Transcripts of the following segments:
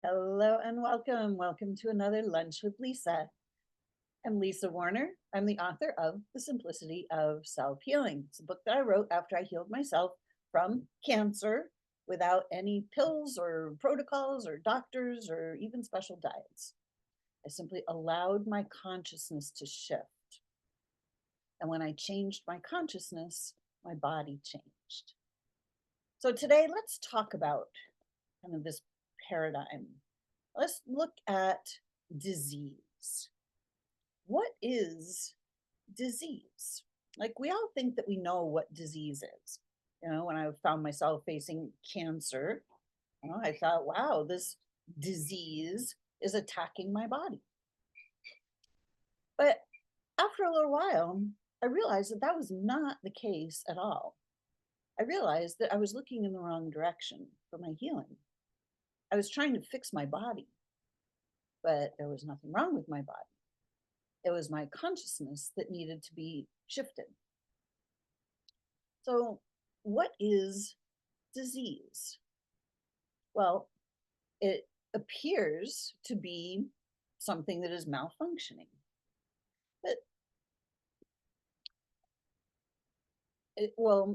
Hello and welcome. Welcome to another Lunch with Lisa. I'm Lisa Warner. I'm the author of The Simplicity of Self Healing. It's a book that I wrote after I healed myself from cancer without any pills or protocols or doctors or even special diets. I simply allowed my consciousness to shift. And when I changed my consciousness, my body changed. So today, let's talk about kind of this paradigm. Let's look at disease. What is disease? Like, we all think that we know what disease is. When I found myself facing cancer, I thought, wow, this disease is attacking my body. But after a little while, I realized that that was not the case at all. I realized that I was looking in the wrong direction for my healing. I was trying to fix my body, but there was nothing wrong with my body. It was my consciousness that needed to be shifted. So, what is disease? Well, it appears to be something that is malfunctioning. But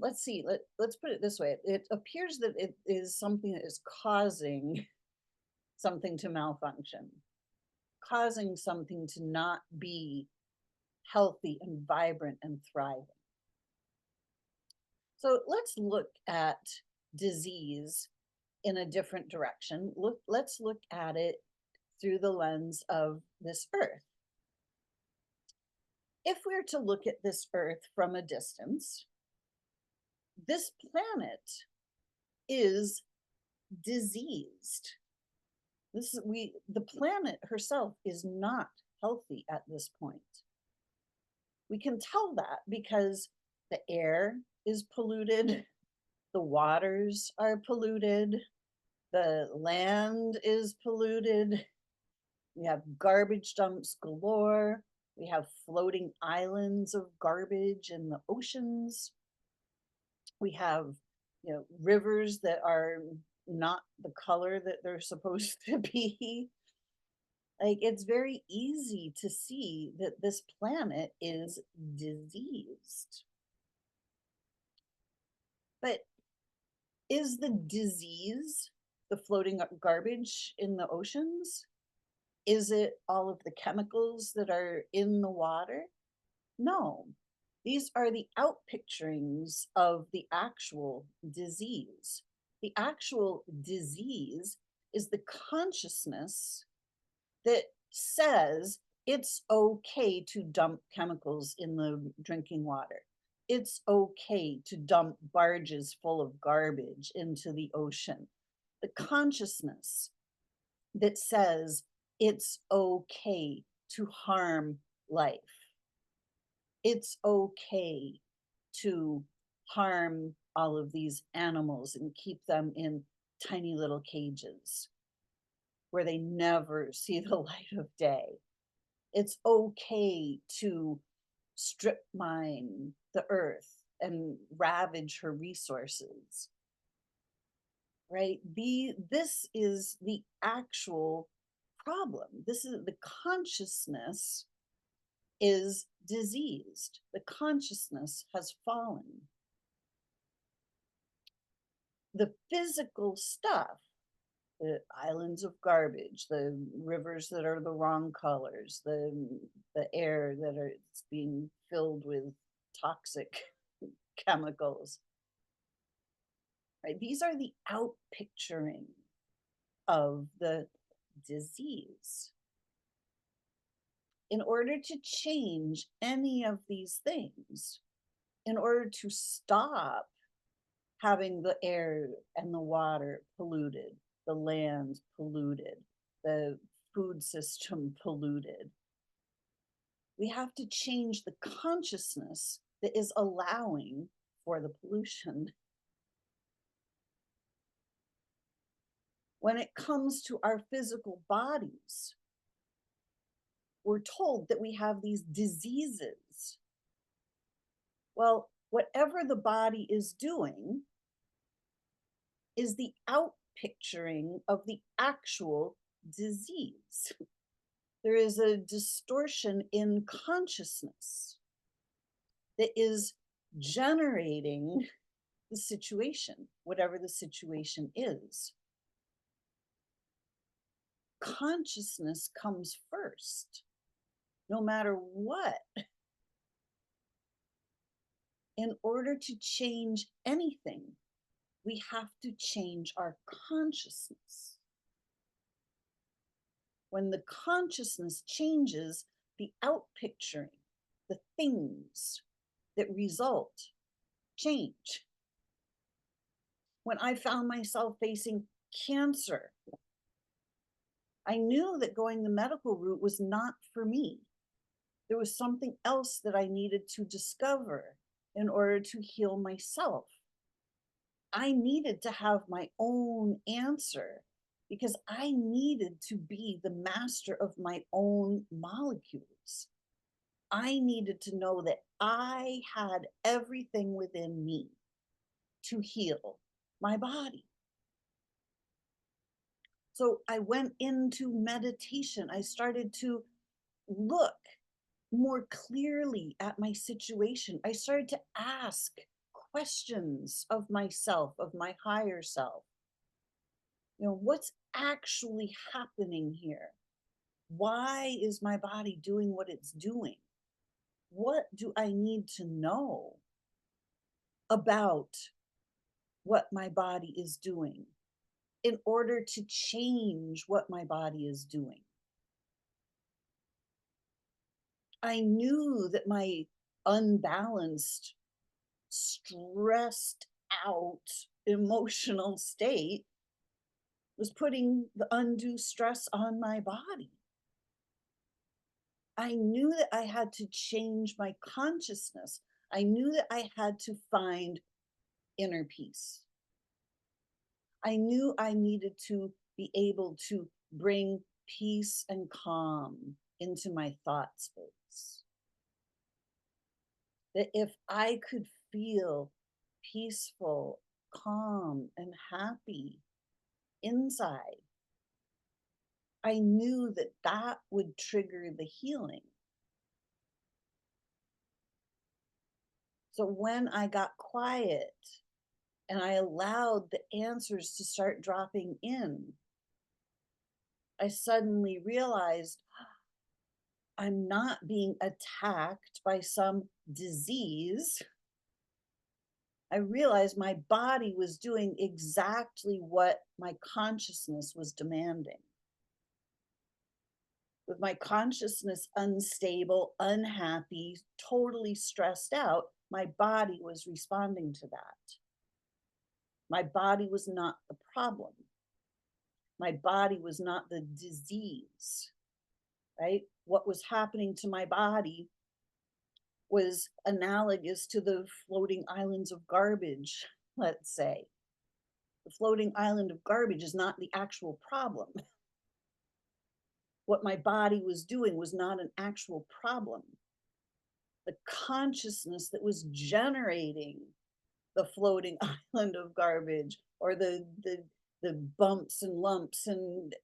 let's see. Let's put it this way. It appears that it is something that is causing something to malfunction, causing something to not be healthy and vibrant and thriving. So let's look at disease in a different direction. Let's look at it through the lens of this earth. If we're to look at this earth from a distance, this planet is diseased. The planet herself is not healthy at this point. We can tell that because the air is polluted, the waters are polluted, the land is polluted. We have garbage dumps galore. We have floating islands of garbage in the oceans. We have, rivers that are not the color that they're supposed to be. Like, it's very easy to see that this planet is diseased. But is the disease the floating garbage in the oceans? Is it all of the chemicals that are in the water? No. These are the outpicturings of the actual disease. The actual disease is the consciousness that says it's okay to dump chemicals in the drinking water. It's okay to dump barges full of garbage into the ocean. The consciousness that says it's okay to harm life. It's okay to harm all of these animals and keep them in tiny little cages where they never see the light of day. It's okay to strip mine the earth and ravage her resources, right? This is the actual problem. This is the consciousness is diseased. The consciousness has fallen. The physical stuff, the islands of garbage, the rivers that are the wrong colors, the air that it's being filled with toxic chemicals, right? These are the outpicturing of the disease. In order to change any of these things, in order to stop having the air and the water polluted, the land polluted, the food system polluted, we have to change the consciousness that is allowing for the pollution. When it comes to our physical bodies, we're told that we have these diseases. Well, whatever the body is doing is the outpicturing of the actual disease. There is a distortion in consciousness that is generating the situation, whatever the situation is. Consciousness comes first, no matter what. In order to change anything, we have to change our consciousness. When the consciousness changes, the outpicturing, the things that result, change. When I found myself facing cancer, I knew that going the medical route was not for me. There was something else that I needed to discover in order to heal myself. I needed to have my own answer because I needed to be the master of my own molecules. I needed to know that I had everything within me to heal my body. So I went into meditation. I started to look more clearly at my situation. I started to ask questions of myself, of my higher self. You know, what's actually happening here? Why is my body doing what it's doing? What do I need to know about what my body is doing in order to change what my body is doing? I knew that my unbalanced, stressed out emotional state was putting the undue stress on my body. I knew that I had to change my consciousness. I knew that I had to find inner peace. I knew I needed to be able to bring peace and calm into my thought space. That if I could feel peaceful, calm, and happy inside, I knew that that would trigger the healing. So when I got quiet and I allowed the answers to start dropping in, I suddenly realized I'm not being attacked by some disease. I realized my body was doing exactly what my consciousness was demanding. With my consciousness unstable, unhappy, totally stressed out, my body was responding to that. My body was not the problem. My body was not the disease, right? What was happening to my body was analogous to the floating islands of garbage, let's say. The floating island of garbage is not the actual problem. What my body was doing was not an actual problem. The consciousness that was generating the floating island of garbage, or the bumps and lumps and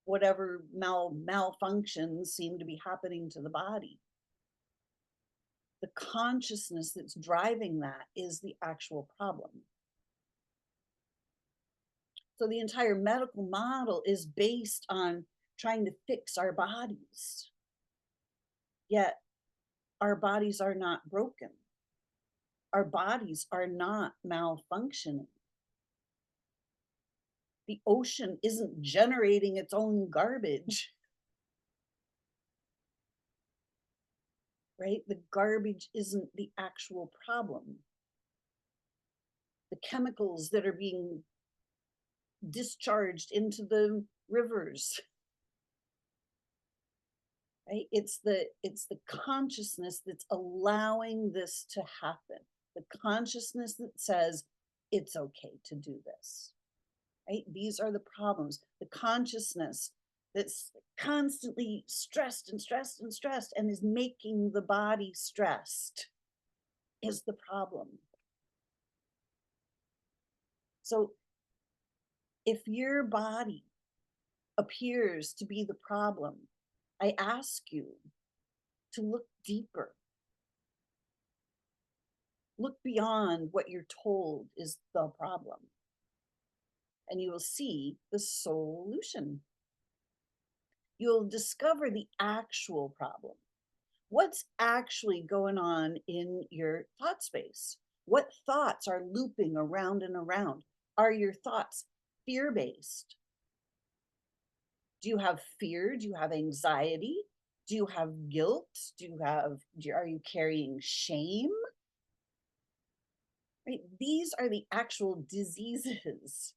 whatever malfunctions seem to be happening to the body. The consciousness that's driving that is the actual problem. So the entire medical model is based on trying to fix our bodies. Yet our bodies are not broken. Our bodies are not malfunctioning. The ocean isn't generating its own garbage, right? The garbage isn't the actual problem. The chemicals that are being discharged into the rivers, right? It's the consciousness that's allowing this to happen. The consciousness that says it's okay to do this, right? These are the problems. The consciousness that's constantly stressed and stressed and stressed and is making the body stressed is the problem. So if your body appears to be the problem, I ask you to look deeper. Look beyond what you're told is the problem, and you will see the solution. You'll discover the actual problem. What's actually going on in your thought space? What thoughts are looping around and around? Are your thoughts fear based? Do you have fear? Do you have anxiety? Do you have guilt? Are you carrying shame? Right? These are the actual diseases,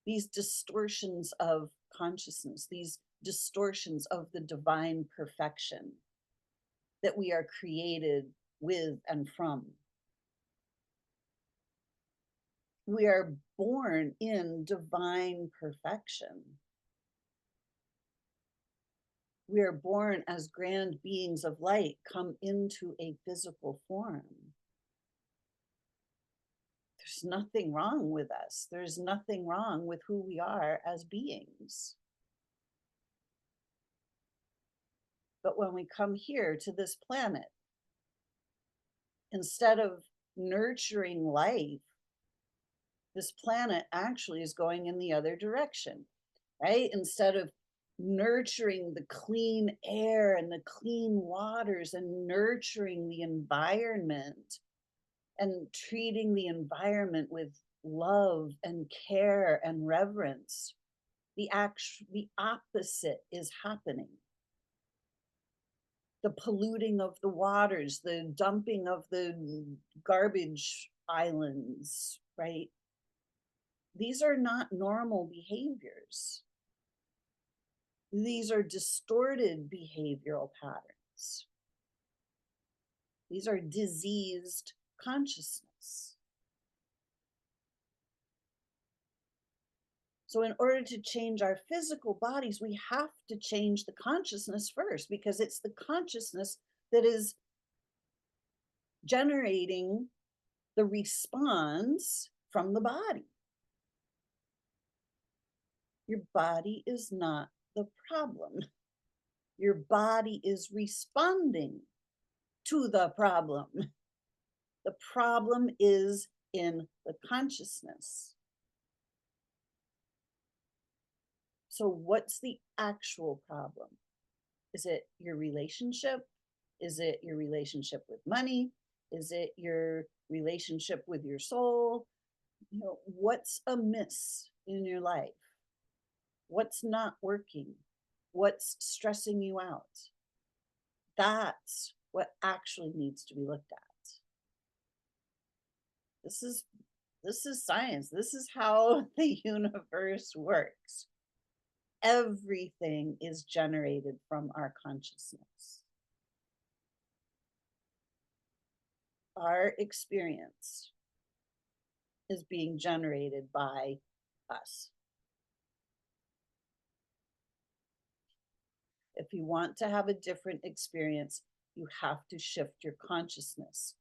these distortions of consciousness, these distortions of the divine perfection that we are created with and from. We are born in divine perfection. We are born as grand beings of light, come into a physical form. There's nothing wrong with us. There's nothing wrong with who we are as beings. But when we come here to this planet, instead of nurturing life, this planet actually is going in the other direction, right? Instead of nurturing the clean air and the clean waters and nurturing the environment and treating the environment with love and care and reverence, the opposite is happening. The polluting of the waters, the dumping of the garbage islands, right? These are not normal behaviors. These are distorted behavioral patterns. These are diseased consciousness. So in order to change our physical bodies, we have to change the consciousness first, because it's the consciousness that is generating the response from the body. Your body is not the problem. Your body is responding to the problem. The problem is in the consciousness. So what's the actual problem? Is it your relationship? Is it your relationship with money? Is it your relationship with your soul? You know, what's amiss in your life? What's not working? What's stressing you out? That's what actually needs to be looked at. This is science. This is how the universe works. Everything is generated from our consciousness. Our experience is being generated by us. If you want to have a different experience, you have to shift your consciousness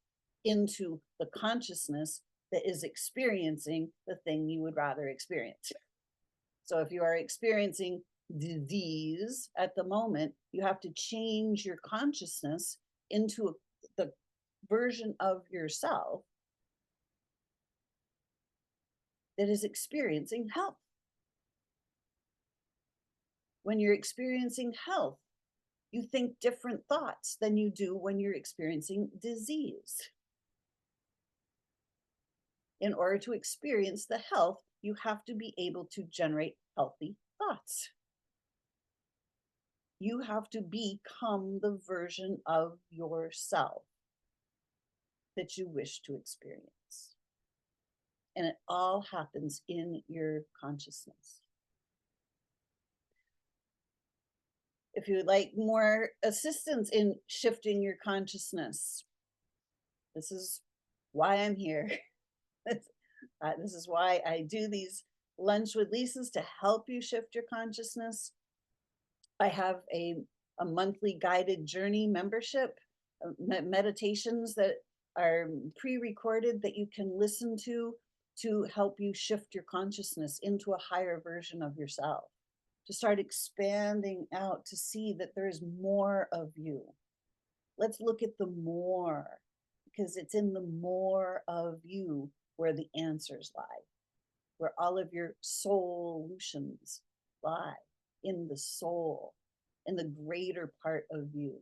into the consciousness that is experiencing the thing you would rather experience. So if you are experiencing disease at the moment, you have to change your consciousness into the version of yourself that is experiencing health. When you're experiencing health, you think different thoughts than you do when you're experiencing disease. In order to experience the health, you have to be able to generate healthy thoughts. You have to become the version of yourself that you wish to experience. And it all happens in your consciousness. If you would like more assistance in shifting your consciousness, this is why I'm here. This is why I do these Lunch with Lisas, to help you shift your consciousness. I have a monthly guided journey membership, meditations that are pre-recorded that you can listen to help you shift your consciousness into a higher version of yourself, to start expanding out to see that there is more of you. Let's look at the more, because it's in the more of you where the answers lie, where all of your solutions lie, in the soul, in the greater part of you,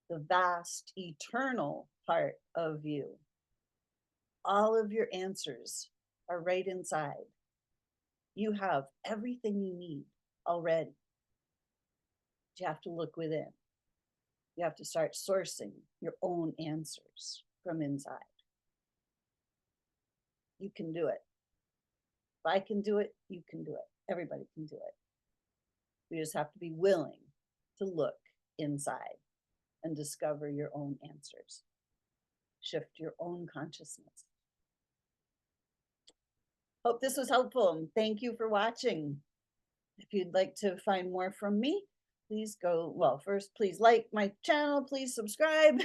the vast eternal part of you. All of your answers are right inside. You have everything you need already. You have to look within. You have to start sourcing your own answers from inside. You can do it. If I can do it, you can do it. Everybody can do it. We just have to be willing to look inside and discover your own answers. Shift your own consciousness. Hope this was helpful. Thank you for watching. If you'd like to find more from me, please go, well, first, please like my channel, please subscribe,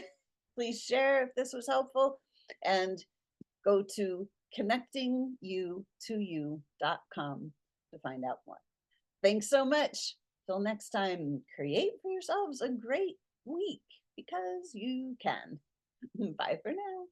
please share if this was helpful, and go to connectingyoutoyou.com to find out more. Thanks so much. Till next time, create for yourselves a great week because you can. Bye for now.